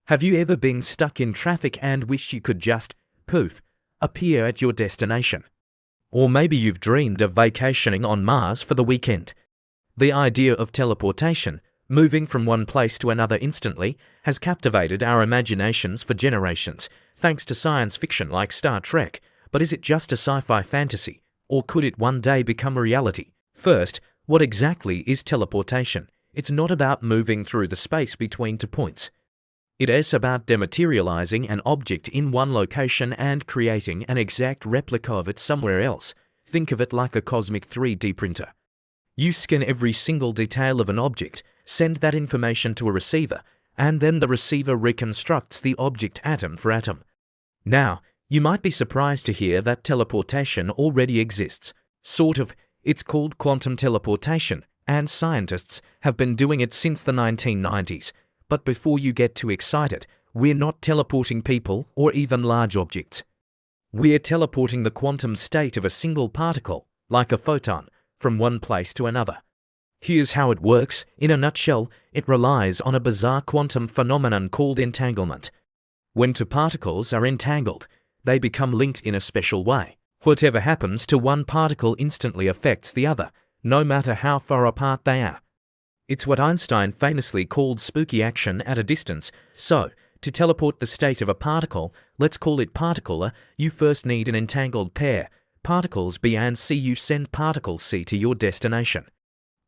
Have you ever been stuck in traffic and wished you could just, poof, appear at your destination? Or maybe you've dreamed of vacationing on Mars for the weekend. The idea of teleportation, moving from one place to another instantly, has captivated our imaginations for generations, thanks to science fiction like Star Trek. But is it just a sci-fi fantasy, or could it one day become a reality? First, what exactly is teleportation? It's not about moving through the space between two points. It is about dematerializing an object in one location and creating an exact replica of it somewhere else. Think of it like a cosmic 3D printer. You scan every single detail of an object, send that information to a receiver, and then the receiver reconstructs the object atom for atom. Now, you might be surprised to hear that teleportation already exists. Sort of. It's called quantum teleportation, and scientists have been doing it since the 1990s. But before you get too excited, we're not teleporting people or even large objects. We're teleporting the quantum state of a single particle, like a photon, from one place to another. Here's how it works. In a nutshell, it relies on a bizarre quantum phenomenon called entanglement. When two particles are entangled, they become linked in a special way. Whatever happens to one particle instantly affects the other, no matter how far apart they are. It's what Einstein famously called spooky action at a distance. So, to teleport the state of a particle, let's call it particle A, you first need an entangled pair, particles B and C. You send particle C to your destination.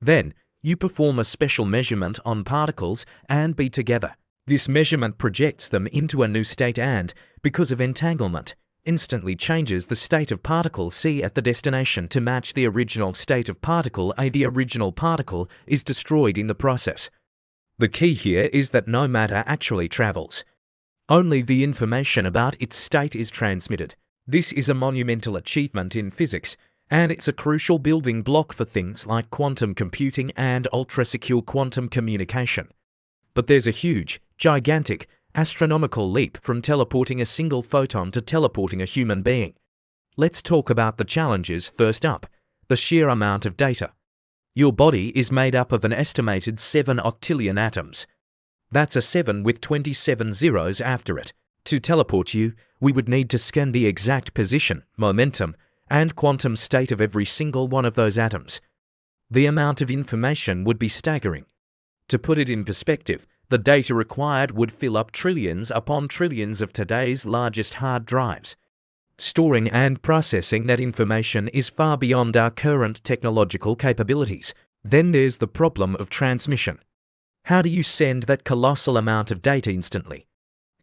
Then, you perform a special measurement on particles A and B together. This measurement projects them into a new state and, because of entanglement, instantly changes the state of particle C at the destination to match the original state of particle A. The original particle is destroyed in the process. The key here is that no matter actually travels. Only the information about its state is transmitted. This is a monumental achievement in physics, and it's a crucial building block for things like quantum computing and ultra-secure quantum communication. But there's a huge, gigantic, astronomical leap from teleporting a single photon to teleporting a human being. Let's talk about the challenges first up. The sheer amount of data. Your body is made up of an estimated 7 octillion atoms. That's a 7 with 27 zeros after it. To teleport you, we would need to scan the exact position, momentum, and quantum state of every single one of those atoms. The amount of information would be staggering. To put it in perspective, the data required would fill up trillions upon trillions of today's largest hard drives. Storing and processing that information is far beyond our current technological capabilities. Then there's the problem of transmission. How do you send that colossal amount of data instantly?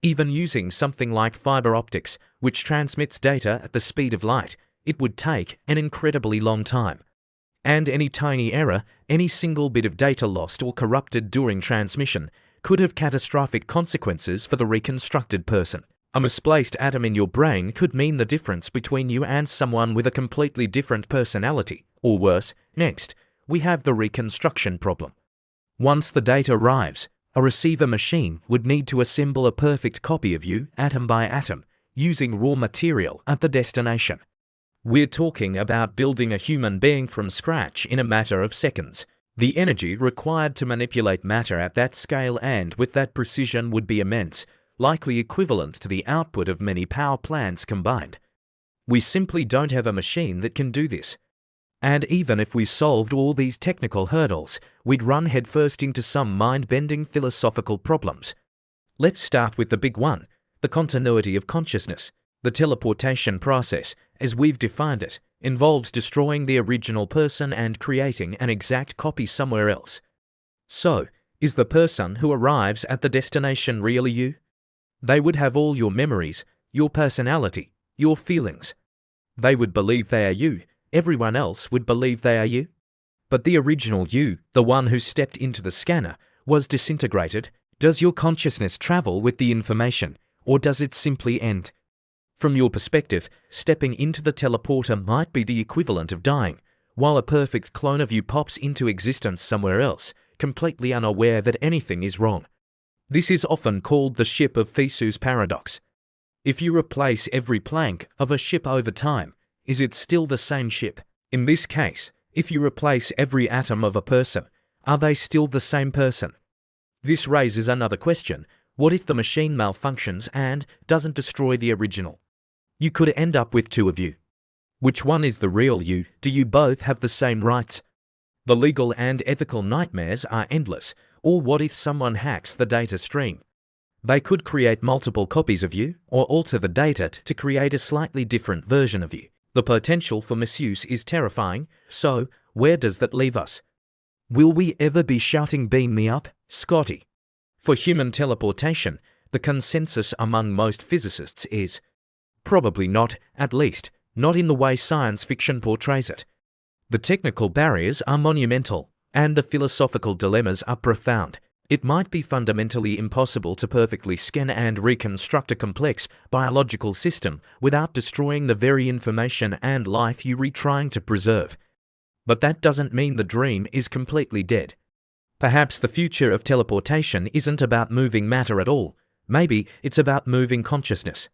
Even using something like fiber optics, which transmits data at the speed of light, it would take an incredibly long time. And any tiny error, any single bit of data lost or corrupted during transmission, could have catastrophic consequences for the reconstructed person. A misplaced atom in your brain could mean the difference between you and someone with a completely different personality. Or worse, next, we have the reconstruction problem. Once the data arrives, a receiver machine would need to assemble a perfect copy of you, atom by atom, using raw material at the destination. We're talking about building a human being from scratch in a matter of seconds. The energy required to manipulate matter at that scale and with that precision would be immense, likely equivalent to the output of many power plants combined. We simply don't have a machine that can do this. And even if we solved all these technical hurdles, we'd run headfirst into some mind-bending philosophical problems. Let's start with the big one, the continuity of consciousness. The teleportation process, as we've defined it, involves destroying the original person and creating an exact copy somewhere else. So, is the person who arrives at the destination really you? They would have all your memories, your personality, your feelings. They would believe they are you. Everyone else would believe they are you. But the original you, the one who stepped into the scanner, was disintegrated. Does your consciousness travel with the information, or does it simply end? From your perspective, stepping into the teleporter might be the equivalent of dying, while a perfect clone of you pops into existence somewhere else, completely unaware that anything is wrong. This is often called the ship of Theseus paradox. If you replace every plank of a ship over time, is it still the same ship? In this case, if you replace every atom of a person, are they still the same person? This raises another question. What if the machine malfunctions and doesn't destroy the original? You could end up with two of you. Which one is the real you? Do you both have the same rights? The legal and ethical nightmares are endless. Or what if someone hacks the data stream? They could create multiple copies of you, or alter the data to create a slightly different version of you. The potential for misuse is terrifying, so where does that leave us? Will we ever be shouting "Beam me up, Scotty"? For human teleportation, the consensus among most physicists is probably not, at least, not in the way science fiction portrays it. The technical barriers are monumental, and the philosophical dilemmas are profound. It might be fundamentally impossible to perfectly scan and reconstruct a complex biological system without destroying the very information and life you are trying to preserve. But that doesn't mean the dream is completely dead. Perhaps the future of teleportation isn't about moving matter at all. Maybe it's about moving consciousness.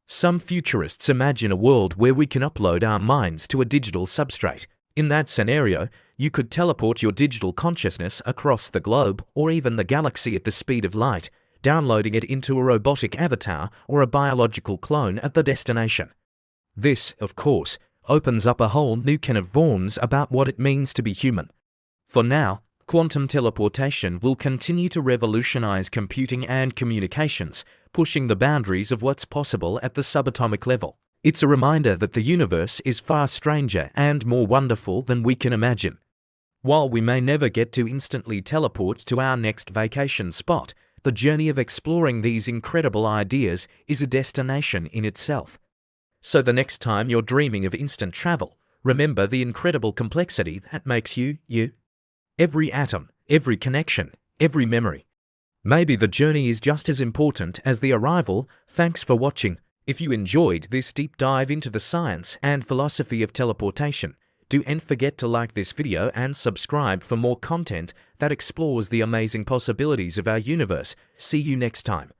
Some futurists imagine a world where we can upload our minds to a digital substrate. In that scenario, you could teleport your digital consciousness across the globe or even the galaxy at the speed of light, downloading it into a robotic avatar or a biological clone at the destination. This, of course, opens up a whole new can of worms about what it means to be human. For now, quantum teleportation will continue to revolutionize computing and communications, pushing the boundaries of what's possible at the subatomic level. It's a reminder that the universe is far stranger and more wonderful than we can imagine. While we may never get to instantly teleport to our next vacation spot, the journey of exploring these incredible ideas is a destination in itself. So the next time you're dreaming of instant travel, remember the incredible complexity that makes you, you. Every atom, every connection, every memory. Maybe the journey is just as important as the arrival. Thanks for watching. If you enjoyed this deep dive into the science and philosophy of teleportation, don't forget to like this video and subscribe for more content that explores the amazing possibilities of our universe. See you next time.